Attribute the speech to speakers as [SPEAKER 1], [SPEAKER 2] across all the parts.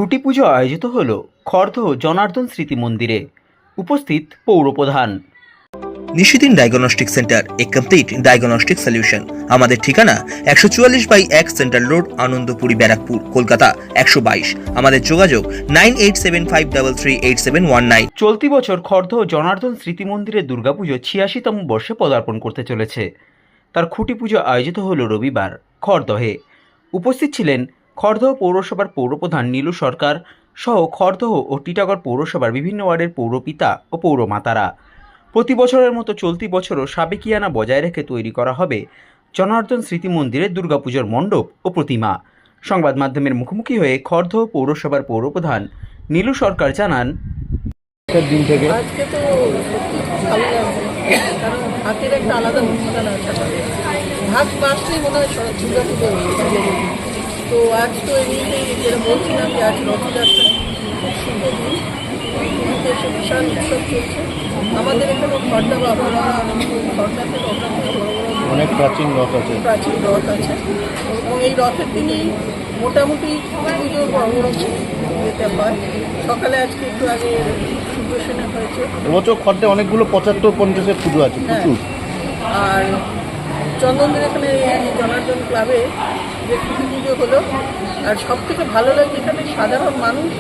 [SPEAKER 1] খুঁটি পুজো আয়োজিত হল খড়দহ জনার্দন স্মৃতি মন্দিরে। উপস্থিত পৌরপ্রধান।
[SPEAKER 2] নিশিদিন ডায়াগনস্টিক সেন্টার, এ কমপ্লিট ডায়াগনস্টিক সলিউশন। আমাদের ঠিকানা 144/1 সেন্ট্রাল রোড, আনন্দপুরি, ব্যারাকপুর, কলকাতা 122। আমাদের যোগাযোগ 9875338719।
[SPEAKER 1] চলতি বছর খড়দহ জনার্দন স্মৃতি মন্দিরে দুর্গাপুজো 86তম বর্ষে পদার্পণ করতে চলেছে। তার খুঁটি পুজো আয়োজিত হল রবিবার খড়দহে। উপস্থিত ছিলেন খড়দহ পৌরসভার পৌরপ্রধান নীলু সরকার সহ খড়দহ ও টিটাগড় পৌরসভার বিভিন্ন ওয়ার্ডের পৌরপিতা ও পৌরমাতারা। প্রতি বছরের মতো চলতি বছরও সাবেকিয়ানা বজায় রেখে তৈরি করা হবে জনার্দন স্মৃতি মন্দিরের দুর্গাপুজোর মণ্ডপ ও প্রতিমা। সংবাদ মাধ্যমের মুখোমুখি হয়ে খড়দহ পৌরসভার পৌরপ্রধান নীলু সরকার জানান,
[SPEAKER 3] দিন থেকে
[SPEAKER 4] আজকে তো সত্যি খুব ভালো লাগছে, কারণ হাতের একটা আলাদা অনুষ্ঠান আছে আমাদের। ভাত মাসলেই মনে হয় দুর্গা পুজো হচ্ছে। তো আজ তো এমনিতেই যেটা বলছিলাম যে আজ রথযাত্রা, খুব শুভ দিন। পুরীতে এসে বিশাল উৎসব চলছে আমাদের এখানে। খড়দা বাবারা খড়দাতে রথ আছে, বড় বড়
[SPEAKER 3] অনেক প্রাচীন রথ আছে।
[SPEAKER 4] প্রাচীন রথ আছে এবং এই রথের দিনই মোটামুটি পুজোর বড় বড় যেতে হয়। সকালে আজকে একটু আগে সূর্যসেনা হয়েছে।
[SPEAKER 3] এবছর খড়দে অনেকগুলো 75-50-এর পুজো আছে,
[SPEAKER 4] হ্যাঁ,
[SPEAKER 3] প্রচুর।
[SPEAKER 4] আর চন্দনদের এখানে এই জনার্দন ক্লাবে যে খুঁটি পুজো হলো, আর সব থেকে ভালো লাগে এখানে সাধারণ মানুষ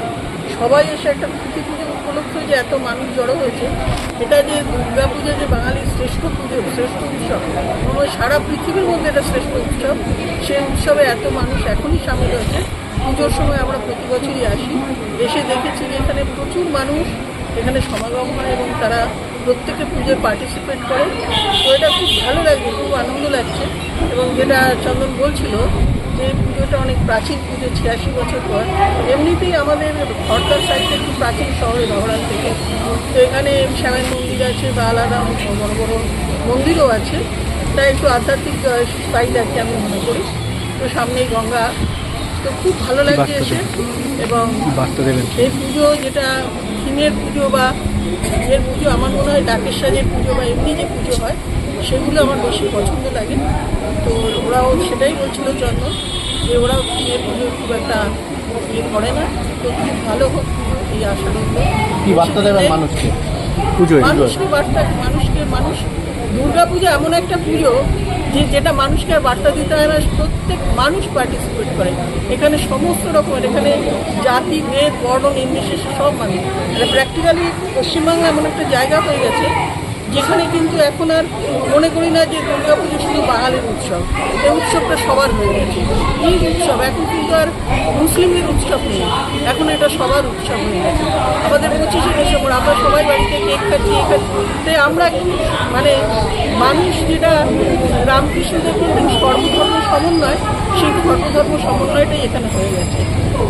[SPEAKER 4] সবাই এসে একটা খুঁটি পুজো উপলক্ষে যে এত মানুষ জড়ো হয়েছে। এটা যে দুর্গা পুজো যে বাঙালির শ্রেষ্ঠ পুজো, শ্রেষ্ঠ উৎসব, এবং সারা পৃথিবীর মধ্যে এটা শ্রেষ্ঠ উৎসব, সেই উৎসবে এত মানুষ এখনই সামিল হয়েছে। পুজোর সময় আমরা প্রতি বছরই আসি, এসে দেখেছি যে এখানে প্রচুর মানুষ এখানে সমাগম হয় এবং তারা প্রত্যেকে পুজোয় পার্টিসিপেট করে। তো এটা খুব ভালো লাগছে, খুব আনন্দ লাগছে। এবং যেটা চন্দন বলছিল যে পুজোটা অনেক প্রাচীন পুজো, 86 বছর পর। এমনিতেই আমাদের খড়দার সাইডটা একটু প্রাচীন শহরে নগরান থেকে, তো এখানে শ্যামের মন্দির আছে বা আলাদা বড় বড় মন্দিরও আছে, তাই একটু আধ্যাত্মিক সাইড আছে আমি মনে করি। তো সামনেই গঙ্গা, তো খুব ভালো লাগছে এসে। এবং এই পুজো যেটা থিমের পুজো বা এর পুজো, আমার মনে হয় ডাকের সাজের পুজো বা এমনি যে পুজো হয় সেগুলো আমার বেশি পছন্দ লাগে। তো ওরাও সেটাই বলছিল চন্দন, যে ওরাও থিমের পুজো খুব একটা ইয়ে করে না। তো খুব ভালো হোক পুজো, এই আশা রইল।
[SPEAKER 3] কি বার্তা দেবেন মানুষকে?
[SPEAKER 4] মানুষকে বার্তা, মানুষ দুর্গা পুজো এমন একটা পুজো যেটা মানুষকে আর বার্তা দিতে হয় না, প্রত্যেক মানুষ পার্টিসিপেট করে এখানে। সমস্ত রকমের এখানে জাতি, ভেদ, বর্ণ নির্বিশেষে সব মানুষ। প্র্যাকটিক্যালি পশ্চিমবাংলা এমন একটা জায়গা হয়ে গেছে যেখানে কিন্তু এখন আর মনে করি না যে দুর্গা পুজো শুধু বাঙালির উৎসব। এই উৎসবটা সবার হয়ে গেছে, ঈদ উৎসব। এখন কিন্তু আর মুসলিমের উৎসব নেই, এখন এটা সবার উৎসব হয়ে গেছে। আমাদের 25শে ডিসেম্বর আমরা সবাই বাড়িতে কেক খাচ্ছি, তাই আমরা মানে মানুষ যেটা রামকৃষ্ণদেব বলতেন সর্বধর্ম সমন্বয়, সেই সর্বধর্ম সমন্বয়টাই এখানে হয়ে গেছে।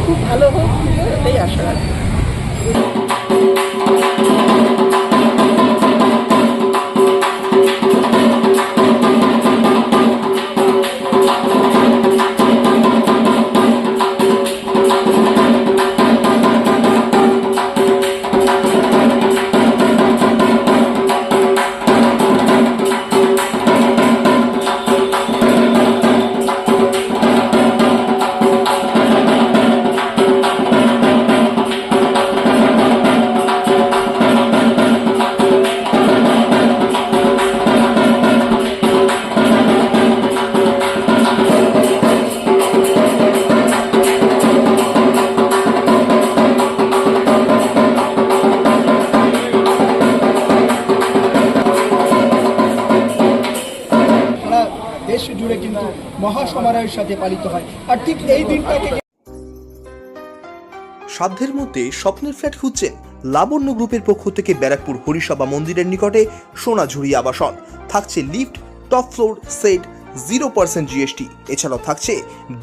[SPEAKER 4] খুব ভালো হোক, এটাই আশা রাখি।
[SPEAKER 5] দেশ জুড়ে কিন্তু মহাসমারোহের সাথে পালিত হয়। আর ঠিক এই দিনটাকে
[SPEAKER 2] সাধ্যের মধ্যে স্বপ্নের ফ্ল্যাট খুঁজছেন? লাবণ্য গ্রুপের পক্ষ থেকে ব্যারাকপুর হরিসভা মন্দিরের নিকটে সোনাঝুরি আবাসন। থাকছে lift, top floor, set, 0% GST। এছাড়াও থাকছে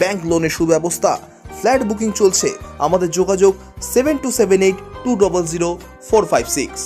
[SPEAKER 2] ব্যাংক লোনের সুব্যবস্থা। ফ্ল্যাট বুকিং চলছে। আমাদের যোগাযোগ 7278200456।